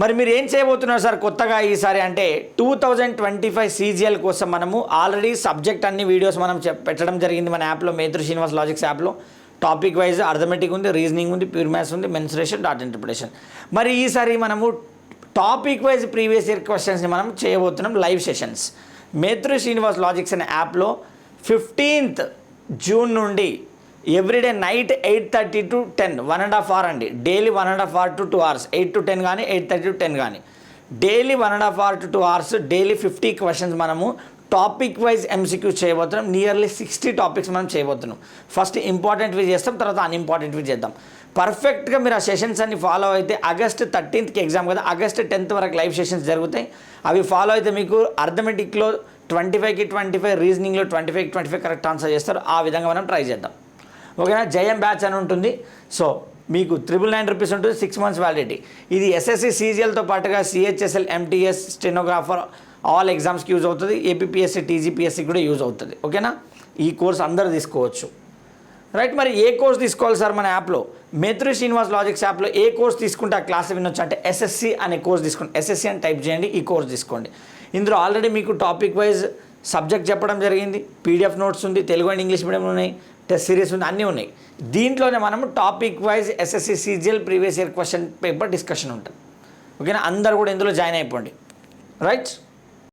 మరి మీరు ఏం చేయబోతున్నారు సార్ కొత్తగా ఈసారి అంటే 2025 CGL కోసం మనము ఆల్రెడీ సబ్జెక్ట్ అన్ని వీడియోస్ మనం పెట్టడం జరిగింది మన యాప్లో, మేత్రు శ్రీనివాస్ లాజిక్స్ యాప్లో. టాపిక్ వైజ్ అర్థమెటిక్ ఉంది, రీజనింగ్ ఉంది, ప్యూర్ మ్యాథ్స్ ఉంది, మెన్సురేషన్, డాట్ ఇంటర్ప్రిటేషన్. మరి ఈసారి మనము టాపిక్ వైజ్ ప్రీవియస్ ఇయర్ క్వశ్చన్స్ని మనం చేయబోతున్నాం లైవ్ సెషన్స్. మేత్రు శ్రీనివాస్ లాజిక్స్ అనే యాప్లో 15th జూన్ నుండి ఎవ్రీడే నైట్ 8:30 to 10 1.5 hour అండి. Daily 1.5 hour to 2 hours, 8 to 10 కానీ 8:30 to 10 కానీ daily 1.5 hour to 2 hours, daily 50 questions మనము టాపిక్ వైజ్ MCQ చేయబోతున్నాం. నియర్లీ 60 టాపిక్స్ మనం చేయబోతున్నాం. ఫస్ట్ ఇంపార్టెంట్వి చేస్తాం, తర్వాత అన్ఇంపార్టెంట్వి చేద్దాం. పర్ఫెక్ట్గా మీరు ఆ సెషన్స్ అన్ని ఫాలో అయితే ఆగస్ట్ 13th ఎగ్జామ్ కదా, ఆగస్ట్ 10th వరకు లైవ్ సెషన్స్ జరుగుతాయి. అవి ఫాలో అయితే మీకు అర్థమెటిక్లో 25కి 25, రీజనింగ్లో 25కి 25 కరెక్ట్ ఆన్సర్ చేస్తారు. ఆ విధంగా మనం ట్రై చేద్దాం. ఓకేనా. జయం బ్యాచ్ అని ఉంటుంది. సో మీకు 999 రూపీస్ ఉంటుంది, 6 months వ్యాలిడిటీ. ఇది SSC CGLతో పాటుగా CHSL, MTS, స్టెనోగ్రాఫర్ ఆల్ ఎగ్జామ్స్కి యూజ్ అవుతుంది. APPSC, TGPSC కూడా యూజ్ అవుతుంది. ఓకేనా. ఈ కోర్స్ అందరూ తీసుకోవచ్చు. రైట్. మరి ఏ కోర్స్ తీసుకోవాలి సార్ మన యాప్లో? మేత్రు శ్రీనివాస్ లాజిక్స్ యాప్లో ఏ కోర్స్ తీసుకుంటే ఆ క్లాస్ వినొచ్చు అంటే SSC అనే కోర్స్ తీసుకోండి. SSC అని టైప్ చేయండి, ఈ కోర్స్ తీసుకోండి. ఇందులో ఆల్రెడీ మీకు టాపిక్ వైజ్ సబ్జెక్ట్ చెప్పడం జరిగింది, PDF నోట్స్ ఉంది, తెలుగు అండ్ ఇంగ్లీష్ మీడియం ఉన్నాయి, టెస్ట్ సిరీస్ ఉంది, అన్నీ ఉన్నాయి. దీంట్లోనే మనం topic wise SSC CGL previous year question paper discussion ఉంటుంది. ఓకేనా. అందరు కూడా ఇందులో జాయిన్ అయిపోండి. రైట్.